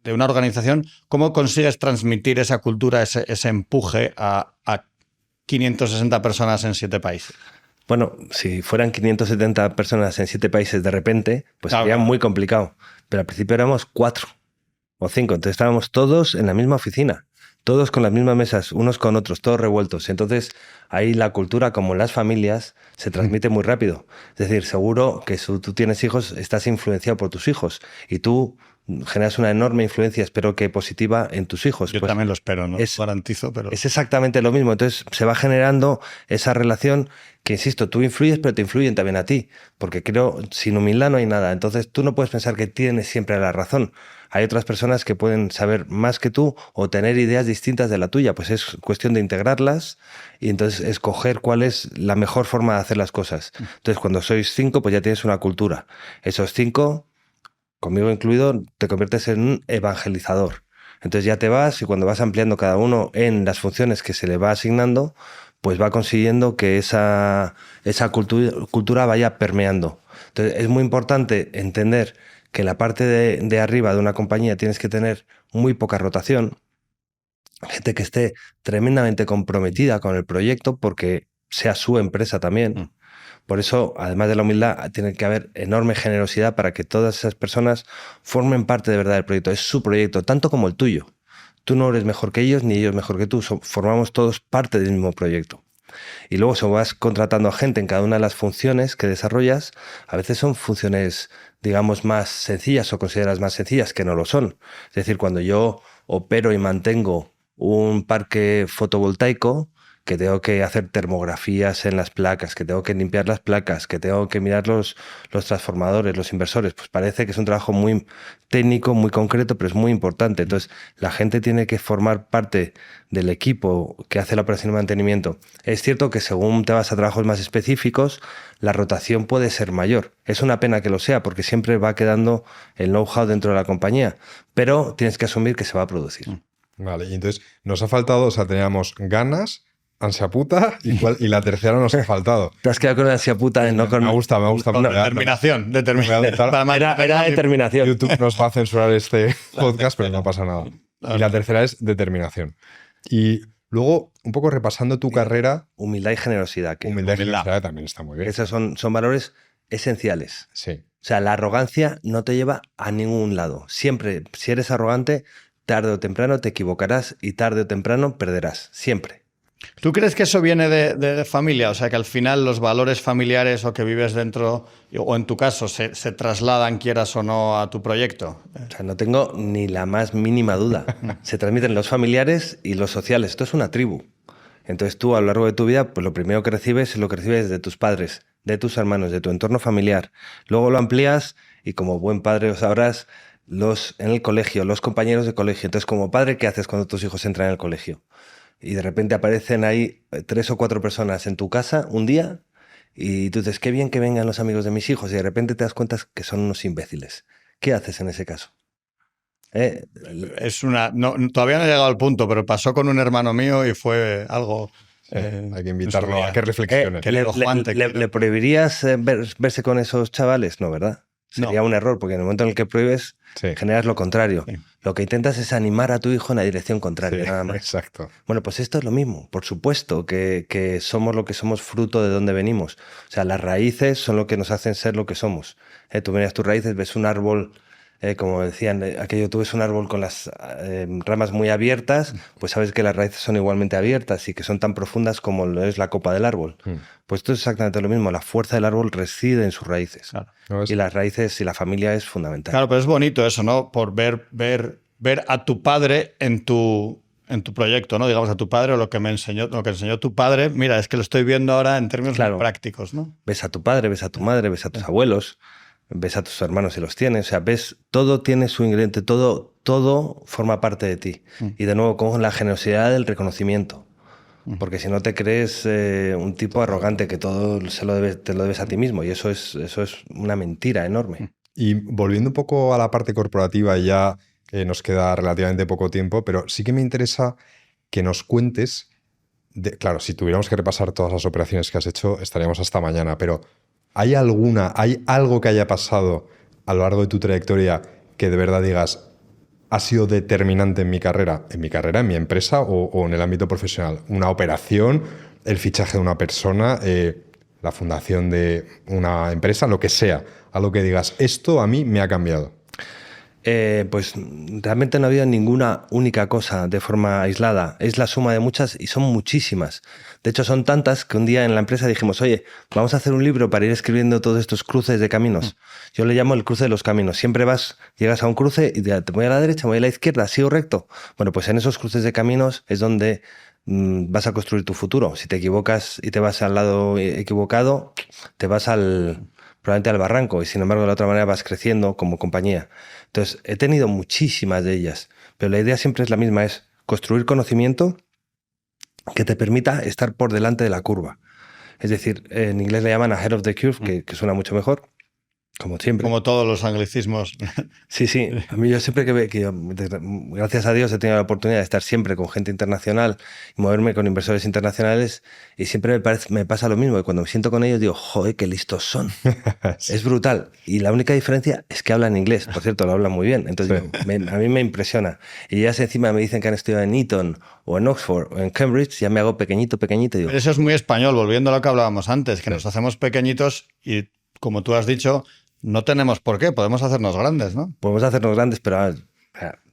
una organización, ¿cómo consigues transmitir esa cultura, ese empuje a 560 personas en 7 países? Bueno, si fueran 570 personas en 7 países de repente, pues Claro, sería claro. muy complicado. Pero al principio éramos 4 o 5, entonces estábamos todos en la misma oficina, todos con las mismas mesas, unos con otros, todos revueltos. Entonces ahí la cultura, como en las familias, se transmite muy rápido. Es decir, seguro que si tú tienes hijos, estás influenciado por tus hijos y tú generas una enorme influencia, espero que positiva, en tus hijos. Yo Pues también lo espero, no garantizo, pero... es exactamente lo mismo. Entonces se va generando esa relación que, insisto, tú influyes, pero te influyen también a ti. Porque creo, sin humildad no hay nada. Entonces tú no puedes pensar que tienes siempre la razón. Hay otras personas que pueden saber más que tú o tener ideas distintas de la tuya. Pues es cuestión de integrarlas y entonces escoger cuál es la mejor forma de hacer las cosas. Entonces cuando sois 5, pues ya tienes una cultura. Esos 5, conmigo incluido, te conviertes en un evangelizador. Entonces ya te vas y cuando vas ampliando cada uno en las funciones que se le va asignando, pues va consiguiendo que esa cultura vaya permeando. Entonces es muy importante entender que en la parte de arriba de una compañía tienes que tener muy poca rotación, gente que esté tremendamente comprometida con el proyecto porque sea su empresa también. Por eso, además de la humildad, tiene que haber enorme generosidad para que todas esas personas formen parte de verdad del proyecto. Es su proyecto, tanto como el tuyo. Tú no eres mejor que ellos, ni ellos mejor que tú. Formamos todos parte del mismo proyecto. Y luego, si vas contratando a gente en cada una de las funciones que desarrollas, a veces son funciones, digamos, más sencillas o consideradas más sencillas, que no lo son. Es decir, cuando yo opero y mantengo un parque fotovoltaico, que tengo que hacer termografías en las placas, que tengo que limpiar las placas, que tengo que mirar los transformadores, los inversores, pues parece que es un trabajo muy técnico, muy concreto, pero es muy importante. Entonces, la gente tiene que formar parte del equipo que hace la operación y mantenimiento. Es cierto que según te vas a trabajos más específicos, la rotación puede ser mayor. Es una pena que lo sea, porque siempre va quedando el know-how dentro de la compañía, pero tienes que asumir que se va a producir. Vale, y entonces nos ha faltado, o sea, teníamos ganas, ansia puta y la tercera nos ha faltado. Te has quedado con la ansia puta, no con... Me gusta. Determinación. Era determinación. YouTube nos va a censurar este podcast, pero no pasa nada. Y la tercera es determinación. Y luego, un poco repasando tu carrera... Humildad y generosidad. Humildad y generosidad también está muy bien. Esos son valores esenciales. Sí. O sea, la arrogancia no te lleva a ningún lado. Siempre, si eres arrogante, tarde o temprano te equivocarás y tarde o temprano perderás. Siempre. ¿Tú crees que eso viene de familia? O sea, que al final los valores familiares o que vives dentro, o en tu caso, se trasladan, quieras o no, a tu proyecto. O sea, no tengo ni la más mínima duda. Se transmiten los familiares y los sociales. Esto es una tribu. Entonces tú a lo largo de tu vida, pues lo primero que recibes es lo que recibes de tus padres, de tus hermanos, de tu entorno familiar. Luego lo amplías y como buen padre lo sabrás, en el colegio, los compañeros de colegio. Entonces como padre, ¿qué haces cuando tus hijos entran en el colegio? Y de repente aparecen ahí 3 o 4 personas en tu casa un día y tú dices, qué bien que vengan los amigos de mis hijos y de repente te das cuenta que son unos imbéciles. ¿Qué haces en ese caso? Todavía no he llegado al punto, pero pasó con un hermano mío y fue algo... hay que invitarlo a que reflexione. ¿Le prohibirías verse con esos chavales? No, ¿verdad? Sería un error, porque en el momento en el que prohíbes, generas lo contrario. Sí. Lo que intentas es animar a tu hijo en la dirección contraria, nada más. Exacto. Bueno, pues esto es lo mismo. Por supuesto que somos lo que somos fruto de donde venimos. O sea, las raíces son lo que nos hacen ser lo que somos. Tú miras tus raíces, ves un árbol... como decían, aquello tú ves un árbol con las ramas muy abiertas, pues sabes que las raíces son igualmente abiertas y que son tan profundas como lo es la copa del árbol. Pues esto es exactamente lo mismo. La fuerza del árbol reside en sus raíces. Claro. Y las raíces y la familia es fundamental. Claro, pero es bonito eso, ¿no? Por ver a tu padre en tu proyecto, ¿no? Digamos, a tu padre o lo que enseñó tu padre. Mira, es que lo estoy viendo ahora en términos prácticos, ¿no? Ves a tu padre, ves a tu madre, ves a tus abuelos, ves a tus hermanos si los tienes, o sea, ves, todo tiene su ingrediente, todo forma parte de ti. Y de nuevo, con la generosidad del reconocimiento. Porque si no te crees un tipo arrogante que todo te lo debes a ti mismo, y eso es una mentira enorme. Y volviendo un poco a la parte corporativa, ya nos queda relativamente poco tiempo, pero sí que me interesa que nos cuentes, claro, si tuviéramos que repasar todas las operaciones que has hecho, estaríamos hasta mañana, pero ¿hay algo que haya pasado a lo largo de tu trayectoria que de verdad digas, ha sido determinante en mi carrera, en mi empresa o en el ámbito profesional? Una operación, el fichaje de una persona, la fundación de una empresa, lo que sea, algo que digas, esto a mí me ha cambiado. Pues realmente no ha habido ninguna única cosa de forma aislada. Es la suma de muchas y son muchísimas. De hecho, son tantas que un día en la empresa dijimos, oye, vamos a hacer un libro para ir escribiendo todos estos cruces de caminos. Yo le llamo el cruce de los caminos. Siempre llegas a un cruce y te voy a la derecha, me voy a la izquierda, sigo recto. Bueno, pues en esos cruces de caminos es donde vas a construir tu futuro. Si te equivocas y te vas al lado equivocado, te vas probablemente al barranco, y sin embargo de la otra manera vas creciendo como compañía. Entonces, he tenido muchísimas de ellas, pero la idea siempre es la misma, es construir conocimiento que te permita estar por delante de la curva. Es decir, en inglés le llaman ahead of the curve, que suena mucho mejor, como siempre. Como todos los anglicismos. Sí. A mí yo siempre gracias a Dios he tenido la oportunidad de estar siempre con gente internacional y moverme con inversores internacionales, y siempre me pasa lo mismo, que cuando me siento con ellos digo, joder, qué listos son. Sí. Es brutal. Y la única diferencia es que hablan inglés. Por cierto, lo hablan muy bien. Entonces a mí me impresiona. Y ya si encima me dicen que han estudiado en Eton o en Oxford o en Cambridge, ya me hago pequeñito. Digo, pero eso es muy español, volviendo a lo que hablábamos antes, que nos hacemos pequeñitos y, como tú has dicho, no tenemos por qué, podemos hacernos grandes, ¿no? Podemos hacernos grandes, pero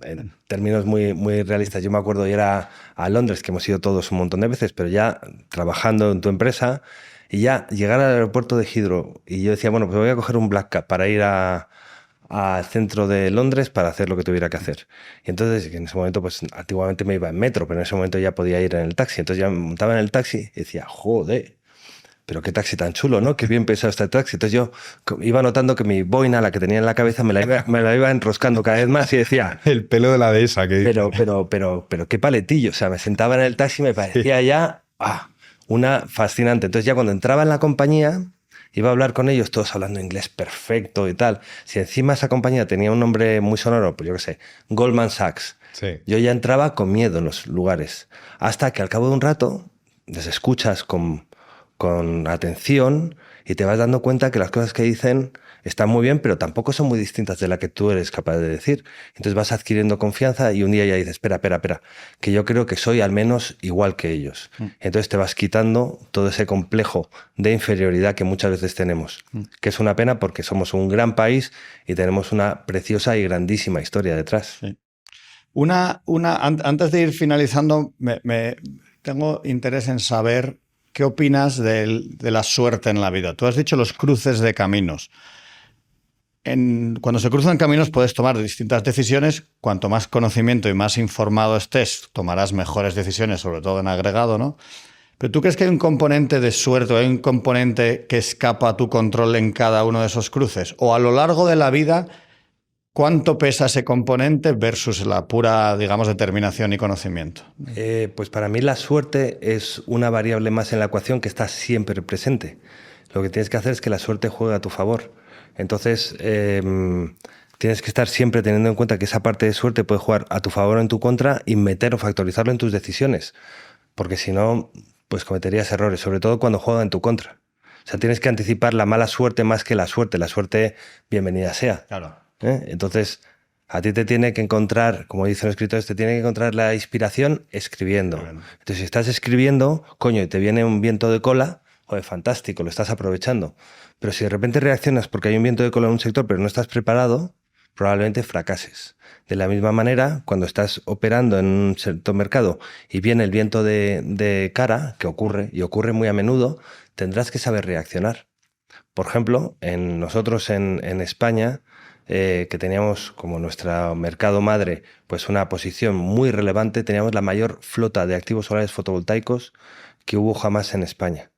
en términos muy, muy realistas. Yo me acuerdo de ir a Londres, que hemos ido todos un montón de veces, pero ya trabajando en tu empresa, y ya llegar al aeropuerto de Heathrow, y yo decía, bueno, pues voy a coger un Black Cab para ir al centro de Londres para hacer lo que tuviera que hacer. Y entonces, en ese momento, pues antiguamente me iba en metro, pero en ese momento ya podía ir en el taxi. Entonces ya me montaba en el taxi y decía, joder, pero qué taxi tan chulo, ¿no? Qué bien pensado este taxi. Entonces yo iba notando que mi boina, la que tenía en la cabeza, me la iba enroscando cada vez más y decía... El pelo de la dehesa. Pero qué paletillo. O sea, me sentaba en el taxi y me parecía ya una fascinante. Entonces ya cuando entraba en la compañía, iba a hablar con ellos, todos hablando inglés perfecto y tal. Si encima esa compañía tenía un nombre muy sonoro, pues yo qué sé, Goldman Sachs. Sí. Yo ya entraba con miedo en los lugares. Hasta que al cabo de un rato les escuchas con atención y te vas dando cuenta que las cosas que dicen están muy bien, pero tampoco son muy distintas de la que tú eres capaz de decir. Entonces vas adquiriendo confianza y un día ya dices, espera, que yo creo que soy al menos igual que ellos. Entonces te vas quitando todo ese complejo de inferioridad que muchas veces tenemos, que es una pena porque somos un gran país y tenemos una preciosa y grandísima historia detrás. Sí. Antes de ir finalizando, tengo interés en saber qué opinas de la suerte en la vida. Tú has dicho los cruces de caminos. Cuando se cruzan caminos puedes tomar distintas decisiones. Cuanto más conocimiento y más informado estés, tomarás mejores decisiones, sobre todo en agregado, ¿no? Pero ¿tú crees que hay un componente de suerte o hay un componente que escapa a tu control en cada uno de esos cruces? ¿O a lo largo de la vida, cuánto pesa ese componente versus la pura, digamos, determinación y conocimiento? Pues para mí la suerte es una variable más en la ecuación que está siempre presente. Lo que tienes que hacer es que la suerte juegue a tu favor. Entonces, tienes que estar siempre teniendo en cuenta que esa parte de suerte puede jugar a tu favor o en tu contra y meter o factorizarlo en tus decisiones. Porque si no, pues cometerías errores, sobre todo cuando juega en tu contra. O sea, tienes que anticipar la mala suerte más que la suerte. La suerte, bienvenida sea. Claro. Entonces, a ti te tiene que encontrar, como dicen los escritores, te tiene que encontrar la inspiración escribiendo. Entonces, si estás escribiendo, coño, y te viene un viento de cola, joder, fantástico, lo estás aprovechando. Pero si de repente reaccionas porque hay un viento de cola en un sector pero no estás preparado, probablemente fracases. De la misma manera, cuando estás operando en un cierto mercado y viene el viento de cara, que ocurre, y ocurre muy a menudo, tendrás que saber reaccionar. Por ejemplo, nosotros en España, que teníamos como nuestro mercado madre pues una posición muy relevante, teníamos la mayor flota de activos solares fotovoltaicos que hubo jamás en España.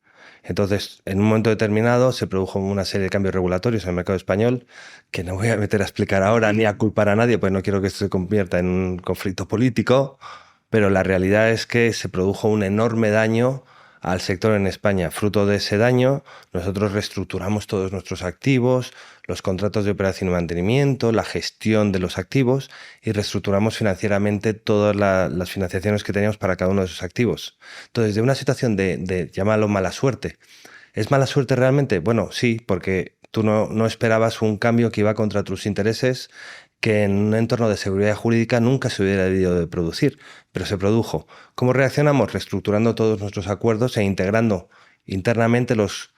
Entonces, en un momento determinado se produjo una serie de cambios regulatorios en el mercado español que no voy a meter a explicar ahora ni a culpar a nadie, pues no quiero que esto se convierta en un conflicto político, pero la realidad es que se produjo un enorme daño al sector en España. Fruto de ese daño, nosotros reestructuramos todos nuestros activos, los contratos de operación y mantenimiento, la gestión de los activos y reestructuramos financieramente todas las financiaciones que teníamos para cada uno de esos activos. Entonces, de una situación de llámalo mala suerte. ¿Es mala suerte realmente? Bueno, sí, porque tú no esperabas un cambio que iba contra tus intereses, que en un entorno de seguridad jurídica nunca se hubiera debido de producir, pero se produjo. ¿Cómo reaccionamos? Reestructurando todos nuestros acuerdos e integrando internamente los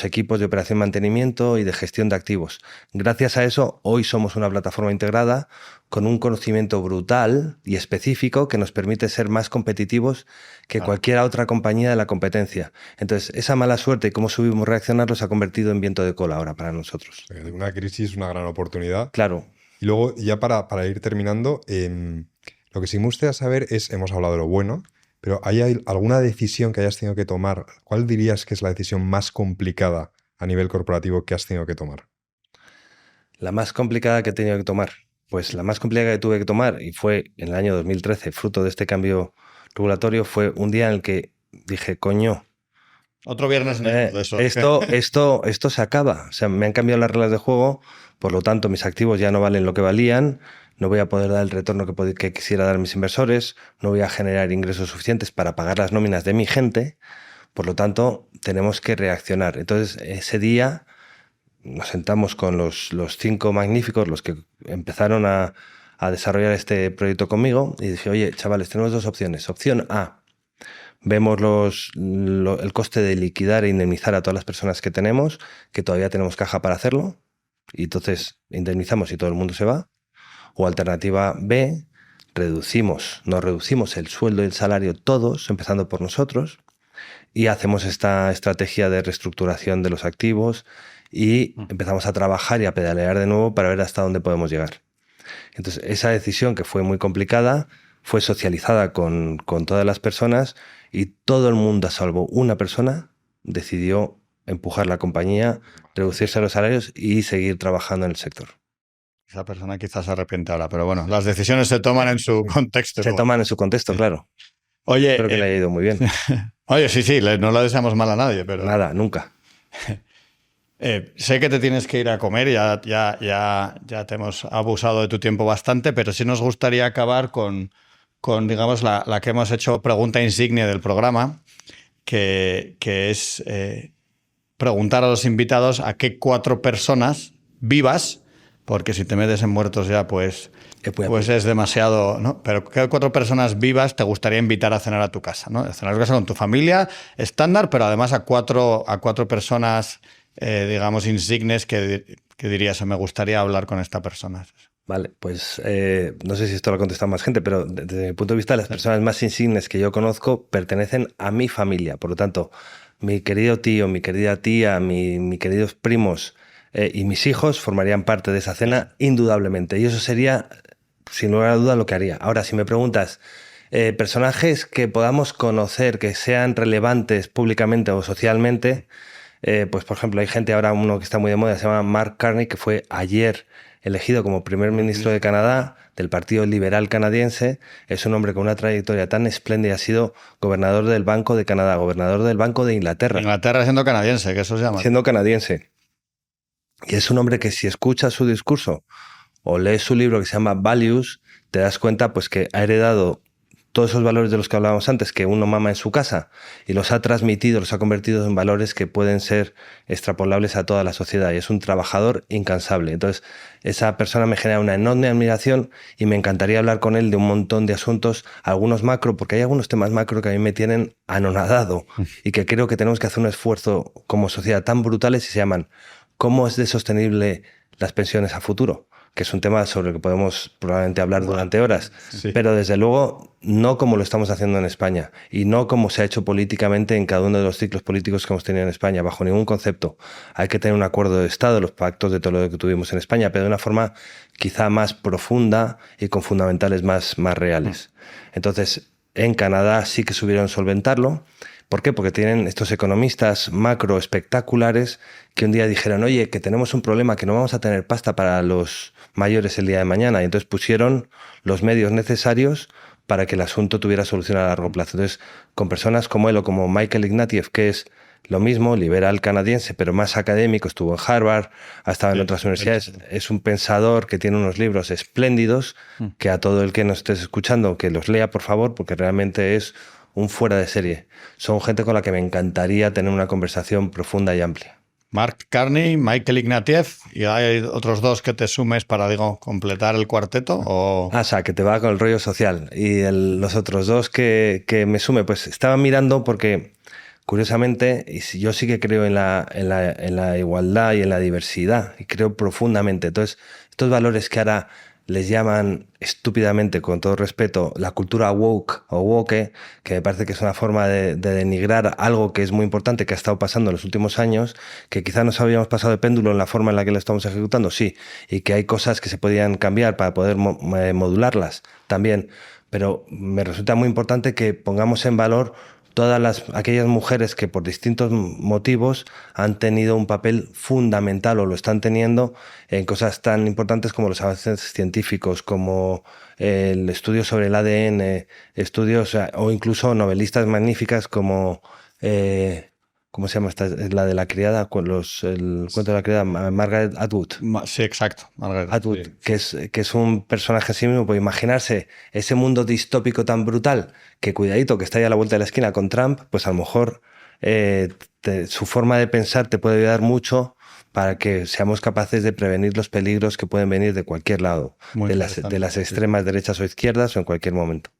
equipos de operación y mantenimiento y de gestión de activos. Gracias a eso, hoy somos una plataforma integrada con un conocimiento brutal y específico que nos permite ser más competitivos que cualquier otra compañía de la competencia. Entonces, esa mala suerte y cómo subimos reaccionarlo se ha convertido en viento de cola ahora para nosotros. De una crisis, una gran oportunidad. Claro. Y luego, ya para ir terminando, lo que sí me gustaría saber es, hemos hablado de lo bueno, pero ¿hay alguna decisión que hayas tenido que tomar? ¿Cuál dirías que es la decisión más complicada a nivel corporativo que has tenido que tomar? La más complicada que he tenido que tomar. Pues la más complicada que tuve que tomar, y fue en el año 2013, fruto de este cambio regulatorio, fue un día en el que dije, coño, otro viernes de eso. Esto se acaba. O sea, me han cambiado las reglas de juego, por lo tanto mis activos ya no valen lo que valían, no voy a poder dar el retorno que quisiera dar a mis inversores, no voy a generar ingresos suficientes para pagar las nóminas de mi gente, por lo tanto tenemos que reaccionar. Entonces ese día nos sentamos con los 5 magníficos, los que empezaron a desarrollar este proyecto conmigo, y dije, oye, chavales, tenemos 2 opciones. Opción A, vemos el coste de liquidar e indemnizar a todas las personas que tenemos, que todavía tenemos caja para hacerlo, y entonces indemnizamos y todo el mundo se va. O alternativa B, nos reducimos el sueldo y el salario todos, empezando por nosotros, y hacemos esta estrategia de reestructuración de los activos y empezamos a trabajar y a pedalear de nuevo para ver hasta dónde podemos llegar. Entonces, esa decisión, que fue muy complicada, fue socializada con todas las personas y todo el mundo, salvo una persona, decidió empujar la compañía, reducirse los salarios y seguir trabajando en el sector. Esa persona quizás se arrepiente ahora, pero bueno, las decisiones se toman en su contexto. Se toman en su contexto, claro. Oye, espero que le haya ido muy bien. Oye, sí, no le deseamos mal a nadie, pero... Nada, nunca. Sé que te tienes que ir a comer, ya te hemos abusado de tu tiempo bastante, pero sí nos gustaría acabar con digamos, la que hemos hecho pregunta insignia del programa, que es preguntar a los invitados a qué 4 personas vivas, porque si te metes en muertos ya, pues es demasiado, ¿no? Pero ¿qué 4 personas vivas te gustaría invitar a cenar a tu casa, ¿no? A cenar a tu casa con tu familia, estándar, pero además a cuatro personas, digamos, insignes que dirías, me gustaría hablar con esta persona. Vale, pues no sé si esto lo ha contestado más gente, pero desde mi punto de vista, las personas más insignes que yo conozco pertenecen a mi familia. Por lo tanto, mi querido tío, mi querida tía, mis queridos primos y mis hijos formarían parte de esa cena indudablemente. Y eso sería, sin lugar a duda, lo que haría. Ahora, si me preguntas, personajes que podamos conocer, que sean relevantes públicamente o socialmente, pues por ejemplo, hay gente ahora, uno que está muy de moda, se llama Mark Carney, que fue ayer elegido como primer ministro de Canadá del Partido Liberal Canadiense. Es un hombre con una trayectoria tan espléndida, ha sido gobernador del Banco de Canadá, gobernador del Banco de Inglaterra. Inglaterra siendo canadiense, que eso se llama. Siendo canadiense. Y es un hombre que si escuchas su discurso o lees su libro que se llama Values, te das cuenta pues que ha heredado todos esos valores de los que hablábamos antes, que uno mama en su casa, y los ha transmitido, los ha convertido en valores que pueden ser extrapolables a toda la sociedad. Y es un trabajador incansable. Entonces, esa persona me genera una enorme admiración y me encantaría hablar con él de un montón de asuntos, algunos macro, porque hay algunos temas macro que a mí me tienen anonadado y que creo que tenemos que hacer un esfuerzo como sociedad tan brutales y se llaman ¿cómo es de sostenible las pensiones a futuro? Que es un tema sobre el que podemos probablemente hablar durante horas, Sí. pero desde luego no como lo estamos haciendo en España y no como se ha hecho políticamente en cada uno de los ciclos políticos que hemos tenido en España, bajo ningún concepto. Hay que tener un acuerdo de Estado, los pactos de todo lo que tuvimos en España, pero de una forma quizá más profunda y con fundamentales más reales. Entonces, en Canadá sí que supieron solventarlo. ¿Por qué? Porque tienen estos economistas macro espectaculares que un día dijeron, oye, que tenemos un problema, que no vamos a tener pasta para los mayores el día de mañana. Y entonces pusieron los medios necesarios para que el asunto tuviera solución a largo plazo. Entonces, con personas como él o como Michael Ignatieff, que es lo mismo, liberal canadiense, pero más académico, estuvo en Harvard, ha estado en otras universidades, es un pensador que tiene unos libros espléndidos, que a todo el que nos estés escuchando, que los lea, por favor, porque realmente es un fuera de serie. Son gente con la que me encantaría tener una conversación profunda y amplia. Mark Carney, Michael Ignatieff, ¿y hay otros dos que te sumes para, digo, completar el cuarteto? O... O sea, que te va con el rollo social. Y los otros dos que me sume, pues estaba mirando porque, curiosamente, y si yo sí que creo en la igualdad y en la diversidad, y creo profundamente. Entonces, estos valores que ahora les llaman estúpidamente, con todo respeto, la cultura woke o woke, que me parece que es una forma de denigrar algo que es muy importante, que ha estado pasando en los últimos años, que quizá nos habíamos pasado de péndulo en la forma en la que lo estamos ejecutando, sí, y que hay cosas que se podían cambiar para poder modularlas también, pero me resulta muy importante que pongamos en valor todas aquellas mujeres que por distintos motivos han tenido un papel fundamental o lo están teniendo en cosas tan importantes como los avances científicos, como el estudio sobre el ADN, estudios o incluso novelistas magníficas como... ¿cómo se llama esta? La de la criada, el cuento de la criada, Margaret Atwood. Sí, exacto, Margaret Atwood, sí. que es un personaje así mismo, pues imaginarse ese mundo distópico tan brutal que cuidadito, que está ahí a la vuelta de la esquina con Trump, pues a lo mejor su forma de pensar te puede ayudar mucho para que seamos capaces de prevenir los peligros que pueden venir de cualquier lado, de las extremas derechas o izquierdas o en cualquier momento.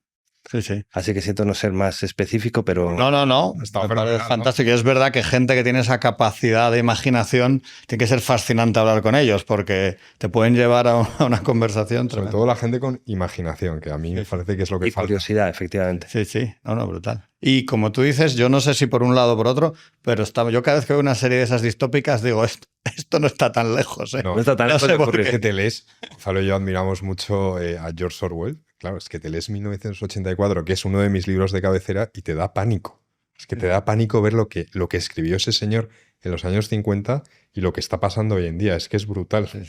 Sí, sí. Así que siento no ser más específico, pero... No. Está fantástico. Y es verdad que gente que tiene esa capacidad de imaginación tiene que ser fascinante hablar con ellos porque te pueden llevar a una conversación. Sobre todo la gente con imaginación, que a mí me parece que es lo que y falta. Curiosidad, efectivamente. Sí. No, brutal. Y como tú dices, yo no sé si por un lado o por otro, pero yo cada vez que veo una serie de esas distópicas digo, esto no está tan lejos. No está tan lejos de ocurrir. Es que te lees, Gonzalo y yo admiramos mucho a George Orwell. Claro, es que te lees 1984, que es uno de mis libros de cabecera, y te da pánico. Es que te da pánico ver lo que escribió ese señor en los años 50 y lo que está pasando hoy en día. Es que es brutal. Sí.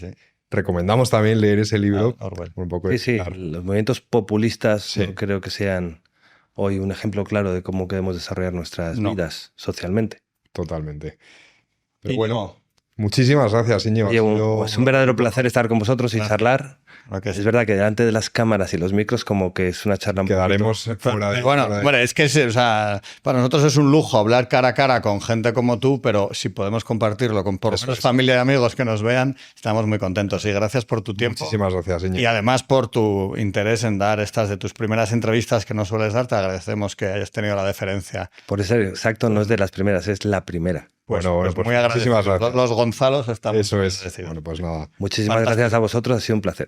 Recomendamos también leer ese libro. Orwell. Un poco Sí, los movimientos populistas no creo que sean hoy un ejemplo claro de cómo queremos desarrollar nuestras vidas socialmente. Totalmente. Pero bueno, muchísimas gracias, Íñigo. Es un verdadero placer estar con vosotros y charlar. Es verdad que delante de las cámaras y los micros como que es una charla... Quedaremos fuera de... Bueno, es que para nosotros es un lujo hablar cara a cara con gente como tú, pero si podemos compartirlo con por lo menos familia y amigos que nos vean, estamos muy contentos. Y gracias por tu tiempo. Muchísimas gracias, Íñigo. Y además por tu interés en dar estas de tus primeras entrevistas que no sueles dar. Te agradecemos que hayas tenido la deferencia. Por eso, exacto, no es de las primeras, es la primera. Pues muy agradecidos. Muchísimas gracias. Los Gonzalos estamos Eso es. agradecidos. Bueno, pues nada. Muchísimas gracias a vosotros, ha sido un placer.